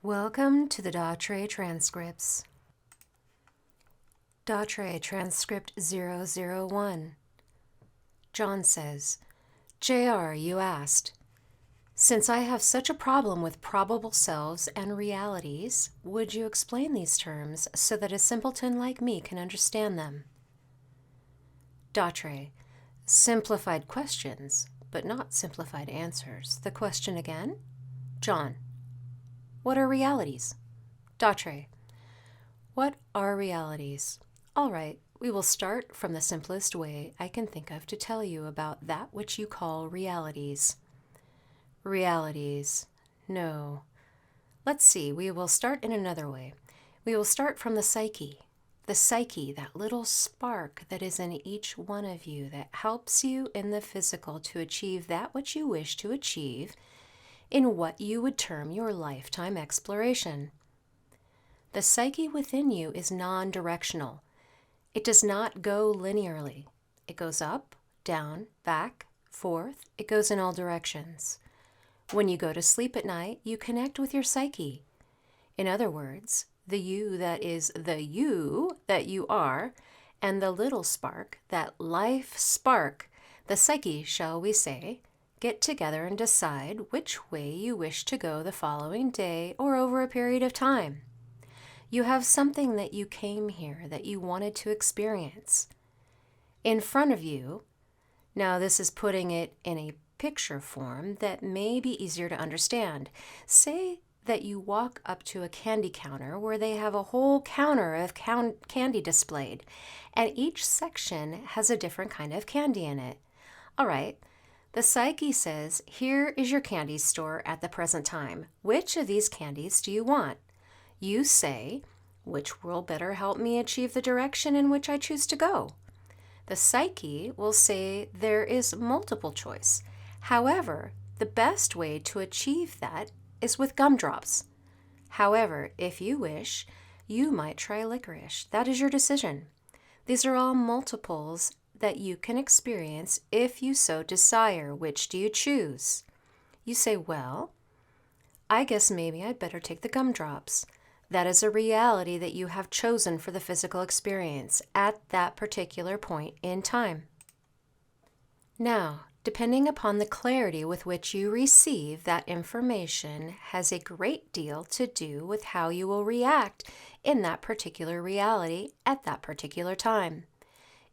Welcome to the DATRE Transcripts. DATRE Transcript 001. John says, JR, you asked, since I have such a problem with probable selves and realities, would you explain these terms so that a simpleton like me can understand them? DATRE, simplified questions, but not simplified answers. The question again? John, what are realities? DATRE, what are realities? All right, we will start from the simplest way I can think of to tell you about that which you call realities. Realities. No. Let's see, we will start in another way. We will start from the psyche. The psyche, that little spark that is in each one of you that helps you in the physical to achieve that which you wish to achieve in what you would term your lifetime exploration. The psyche within you is non-directional. It does not go linearly. It goes up, down, back, forth. It goes in all directions. When you go to sleep at night, you connect with your psyche. In other words, the you that is the you that you are, and the little spark, that life spark, the psyche, shall we say, get together and decide which way you wish to go the following day or over a period of time. You have something that you came here that you wanted to experience. In front of you, now this is putting it in a picture form that may be easier to understand. Say that you walk up to a candy counter where they have a whole counter of candy displayed, and each section has a different kind of candy in it. All right, the psyche says, here is your candy store at the present time. Which of these candies do you want? You say, which will better help me achieve the direction in which I choose to go? The psyche will say there is multiple choice. However, the best way to achieve that is with gumdrops. However, if you wish, you might try licorice. That is your decision. These are all multiples that you can experience if you so desire. Which do you choose? You say, well, I guess maybe I'd better take the gumdrops. That is a reality that you have chosen for the physical experience at that particular point in time. Now, depending upon the clarity with which you receive that information has a great deal to do with how you will react in that particular reality at that particular time.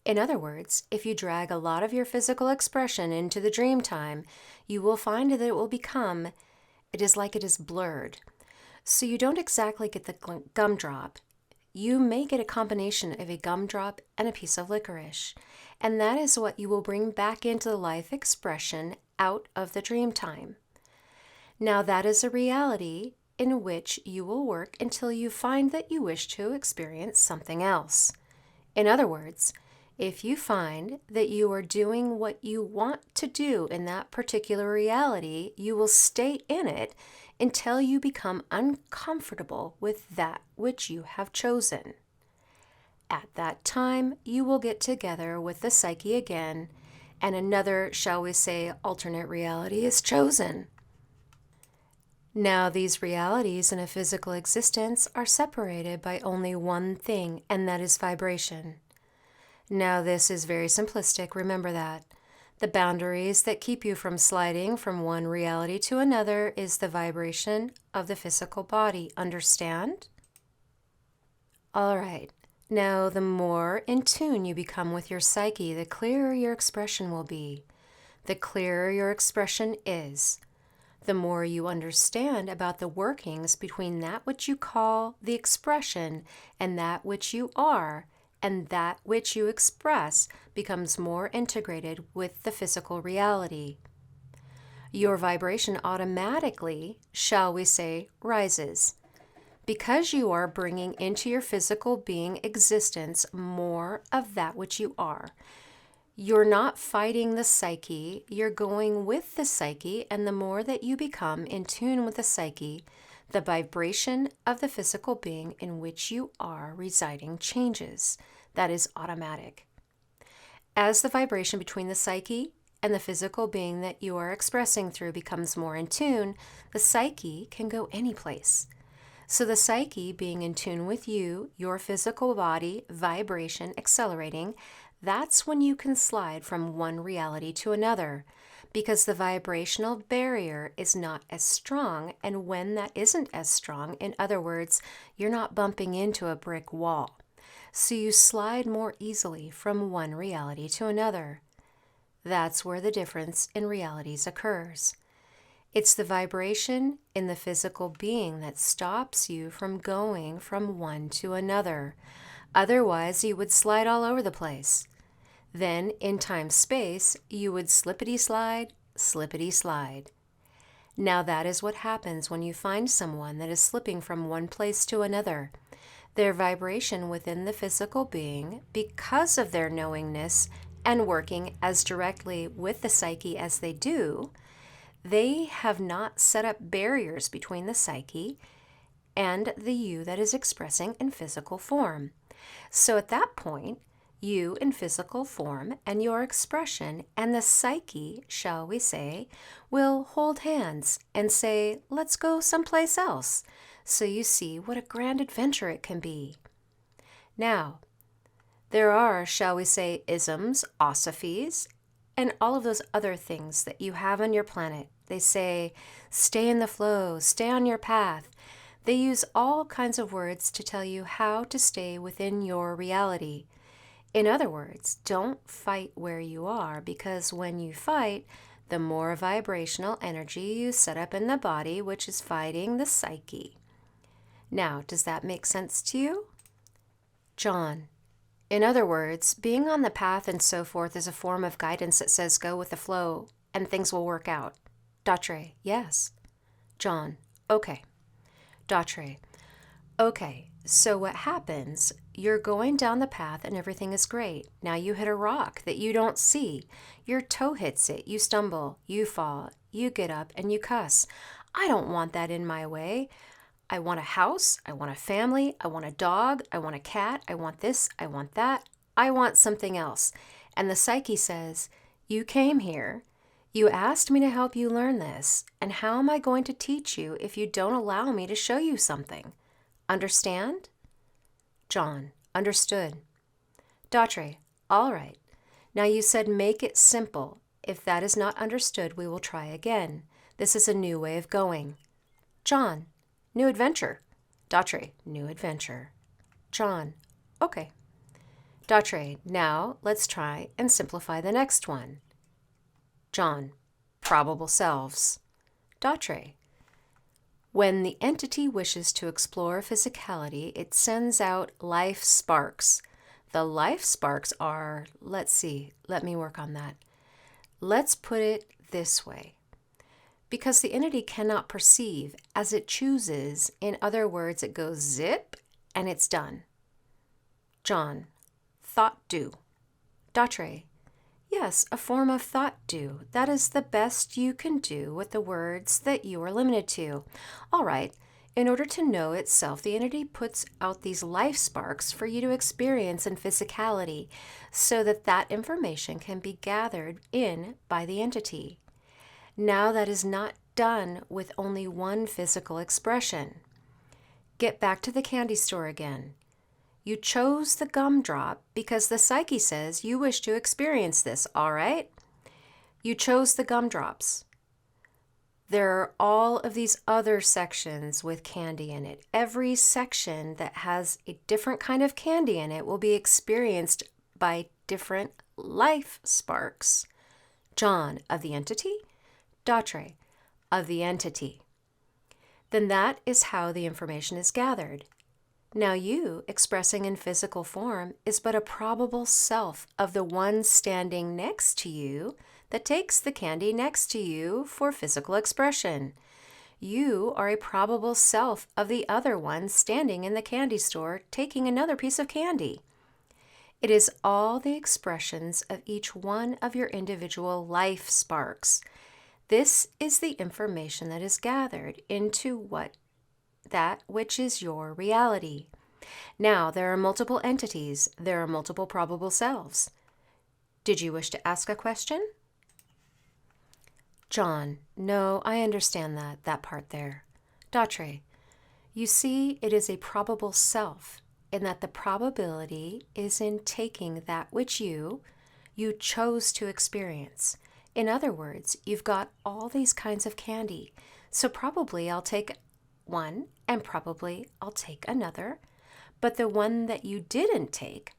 In other words, if you drag a lot of your physical expression into the dream time, you will find that it is blurred. So you don't exactly get the gumdrop. You may get a combination of a gumdrop and a piece of licorice. And that is what you will bring back into the life expression out of the dream time. Now that is a reality in which you will work until you find that you wish to experience something else. In other words, if you find that you are doing what you want to do in that particular reality, you will stay in it until you become uncomfortable with that which you have chosen. At that time, you will get together with the psyche again, and another, shall we say, alternate reality is chosen. Now, these realities in a physical existence are separated by only one thing, and that is vibration. Now, this is very simplistic, remember that. The boundaries that keep you from sliding from one reality to another is the vibration of the physical body. Understand? All right. Now, the more in tune you become with your psyche, the clearer your expression will be. The clearer your expression is, the more you understand about the workings between that which you call the expression and that which you are, and that which you express becomes more integrated with the physical reality. Your vibration automatically, shall we say, rises. Because you are bringing into your physical being existence more of that which you are. You're not fighting the psyche, you're going with the psyche, and the more that you become in tune with the psyche, the vibration of the physical being in which you are residing changes. That is automatic. As the vibration between the psyche and the physical being that you are expressing through becomes more in tune, the psyche can go any place. So the psyche being in tune with you, your physical body, vibration accelerating, that's when you can slide from one reality to another, because the vibrational barrier is not as strong, and when that isn't as strong, in other words, you're not bumping into a brick wall. So you slide more easily from one reality to another. That's where the difference in realities occurs. It's the vibration in the physical being that stops you from going from one to another. Otherwise, you would slide all over the place. Then, in time-space, you would slippity-slide, slippity-slide. Now that is what happens when you find someone that is slipping from one place to another. Their vibration within the physical being, because of their knowingness and working as directly with the psyche as they do, they have not set up barriers between the psyche and the you that is expressing in physical form. So at that point, you in physical form and your expression and the psyche, shall we say, will hold hands and say, let's go someplace else. So you see what a grand adventure it can be. Now, there are, shall we say, isms, osophies, and all of those other things that you have on your planet. They say, stay in the flow, stay on your path. They use all kinds of words to tell you how to stay within your reality. In other words, don't fight where you are, because when you fight, the more vibrational energy you set up in the body, which is fighting the psyche. Now, does that make sense to you? John. In other words, being on the path and so forth is a form of guidance that says go with the flow and things will work out. DATRE. Yes. John. Okay. DATRE. Okay, so what happens, you're going down the path and everything is great. Now you hit a rock that you don't see. Your toe hits it, you stumble, you fall, you get up and you cuss. I don't want that in my way. I want a house, I want a family, I want a dog, I want a cat, I want this, I want that, I want something else. And the psyche says, you came here, you asked me to help you learn this, and how am I going to teach you if you don't allow me to show you something? Understand? John. Understood. DATRE. All right. Now you said make it simple. If that is not understood, we will try again. This is a new way of going. John. New adventure. DATRE. New adventure. John. Okay. DATRE. Now let's try and simplify the next one. John. Probable selves. DATRE. When the entity wishes to explore physicality, it sends out life sparks. The life sparks are, let's see, let me work on that. Let's put it this way. Because the entity cannot perceive as it chooses, in other words, it goes zip and it's done. John. Thought do. DATRE. Yes, a form of thought do. That is the best you can do with the words that you are limited to. All right, in order to know itself, the entity puts out these life sparks for you to experience in physicality so that that information can be gathered in by the entity. Now that is not done with only one physical expression. Get back to the candy store again. You chose the gumdrop because the psyche says you wish to experience this, all right? You chose the gumdrops. There are all of these other sections with candy in it. Every section that has a different kind of candy in it will be experienced by different life sparks. John, of the entity? DATRE, of the entity. Then that is how the information is gathered. Now you, expressing in physical form, is but a probable self of the one standing next to you that takes the candy next to you for physical expression. You are a probable self of the other one standing in the candy store taking another piece of candy. It is all the expressions of each one of your individual life sparks. This is the information that is gathered into that which is your reality. Now, there are multiple entities. There are multiple probable selves. Did you wish to ask a question? John, no, I understand that part there. DATRE, You see, it is a probable self, in that the probability is in taking that which you chose to experience. In other words, you've got all these kinds of candy, so probably I'll take one and probably I'll take another, but the one that you didn't take,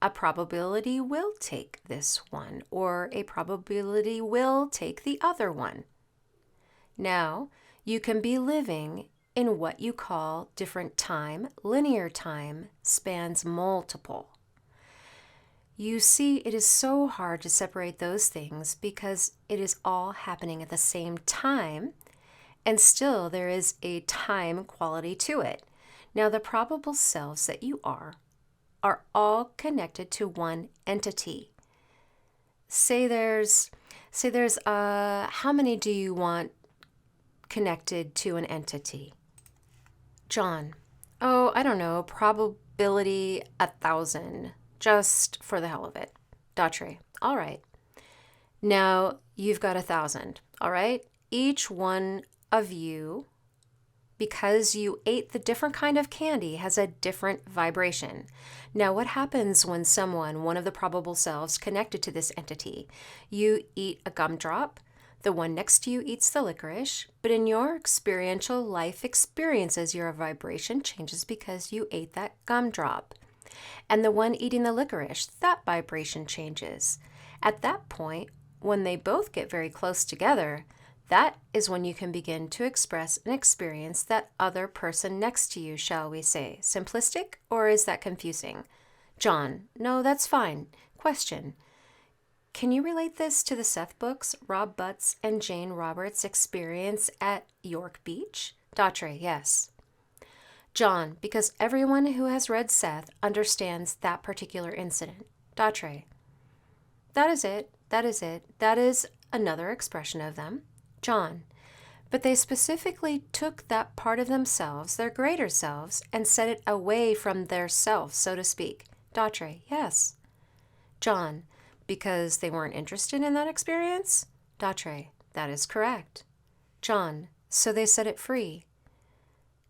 a probability will take this one, or a probability will take the other one. Now, you can be living in what you call different time. Linear time spans multiple. You see, it is so hard to separate those things because it is all happening at the same time, and still there is a time quality to it. Now, the probable selves that you are all connected to one entity. Say there's how many do you want connected to an entity? John, oh, I don't know, probability 1,000, just for the hell of it. DATRE, all right. Now you've got 1,000, all right? Each one of you, because you ate the different kind of candy, has a different vibration. Now, what happens when one of the probable selves connected to this entity, you eat a gumdrop, the one next to you eats the licorice, but in your experiential life experiences, your vibration changes because you ate that gumdrop. And the one eating the licorice, that vibration changes. At that point, when they both get very close together, that is when you can begin to express and experience that other person next to you, shall we say. Simplistic, or is that confusing? John, no, that's fine. Question. Can you relate this to the Seth books, Rob Butts and Jane Roberts' experience at York Beach? DATRE, yes. John, because everyone who has read Seth understands that particular incident. DATRE, that is it. That is another expression of them. John, but they specifically took that part of themselves, their greater selves, and set it away from their self, so to speak. DATRE, yes. John, because they weren't interested in that experience? DATRE, that is correct. John, so they set it free.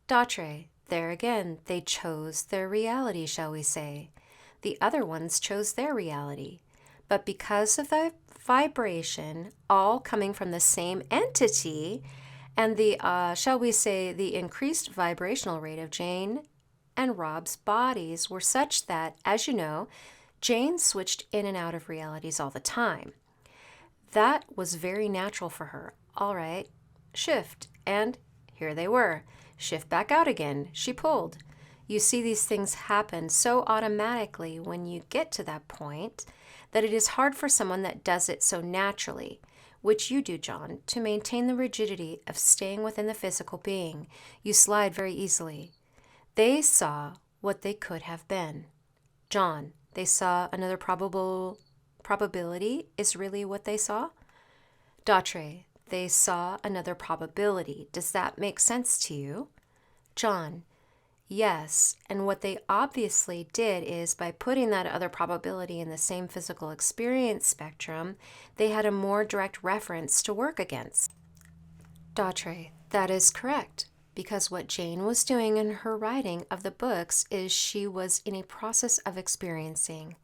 DATRE, there again, they chose their reality, shall we say. The other ones chose their reality. But because of the vibration all coming from the same entity, and the, shall we say, the increased vibrational rate of Jane and Rob's bodies were such that, as you know, Jane switched in and out of realities all the time. That was very natural for her. All right, shift, and here they were. Shift back out again. She pulled. You see, these things happen so automatically when you get to that point that it is hard for someone that does it so naturally, which you do, John, to maintain the rigidity of staying within the physical being. You slide very easily. They saw what they could have been. John, they saw another probability is really what they saw? DATRE, they saw another probability. Does that make sense to you? John, yes, and what they obviously did is by putting that other probability in the same physical experience spectrum, they had a more direct reference to work against. DATRE, that is correct, because what Jane was doing in her writing of the books is she was in a process of experiencing.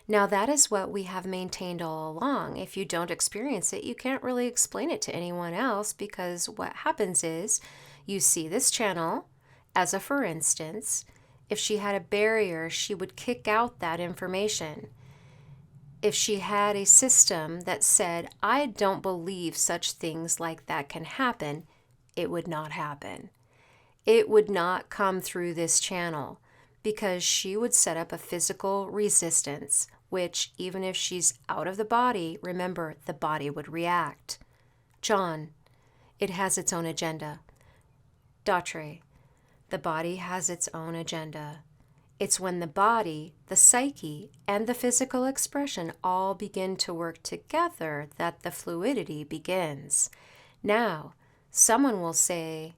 Now that is what we have maintained all along. If you don't experience it, you can't really explain it to anyone else, because what happens is you see this channel. As a for instance, if she had a barrier, she would kick out that information. If she had a system that said, I don't believe such things like that can happen, it would not happen. It would not come through this channel because she would set up a physical resistance, which even if she's out of the body, remember, the body would react. John, it has its own agenda. DATRE, the body has its own agenda. It's when the body, the psyche, and the physical expression all begin to work together that the fluidity begins. Now, someone will say,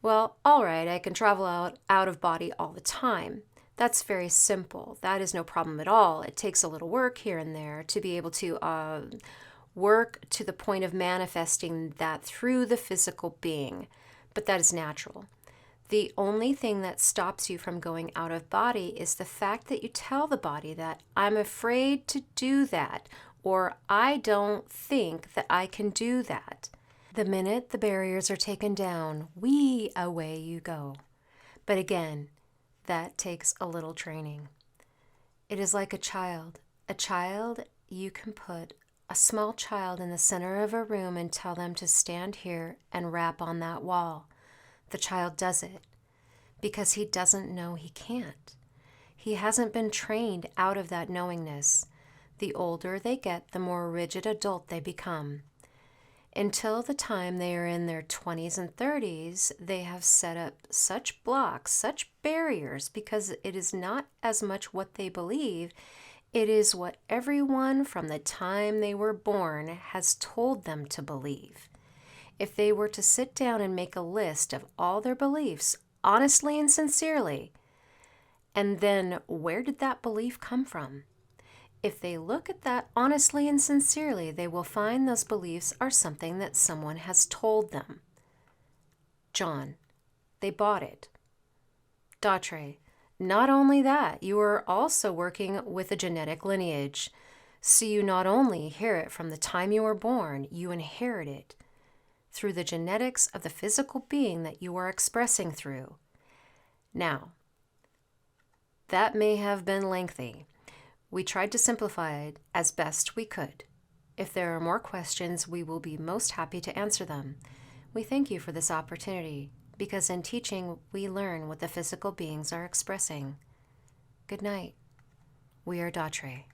well, all right, I can travel out of body all the time. That's very simple. That is no problem at all. It takes a little work here and there to be able to work to the point of manifesting that through the physical being, but that is natural. The only thing that stops you from going out of body is the fact that you tell the body that I'm afraid to do that, or I don't think that I can do that. The minute the barriers are taken down, away you go. But again, that takes a little training. It is like a child. A child, you can put a small child in the center of a room and tell them to stand here and rap on that wall. The child does it because he doesn't know he can't. He hasn't been trained out of that knowingness. The older they get, the more rigid adult they become. Until the time they are in their 20s and 30s, they have set up such blocks, such barriers, because it is not as much what they believe, it is what everyone from the time they were born has told them to believe. If they were to sit down and make a list of all their beliefs, honestly and sincerely, and then where did that belief come from? If they look at that honestly and sincerely, they will find those beliefs are something that someone has told them. John, they bought it. DATRE, not only that, you are also working with a genetic lineage. So you not only hear it from the time you were born, you inherit it through the genetics of the physical being that you are expressing through. Now, that may have been lengthy. We tried to simplify it as best we could. If there are more questions, we will be most happy to answer them. We thank you for this opportunity, because in teaching, we learn what the physical beings are expressing. Good night. We are DATRE.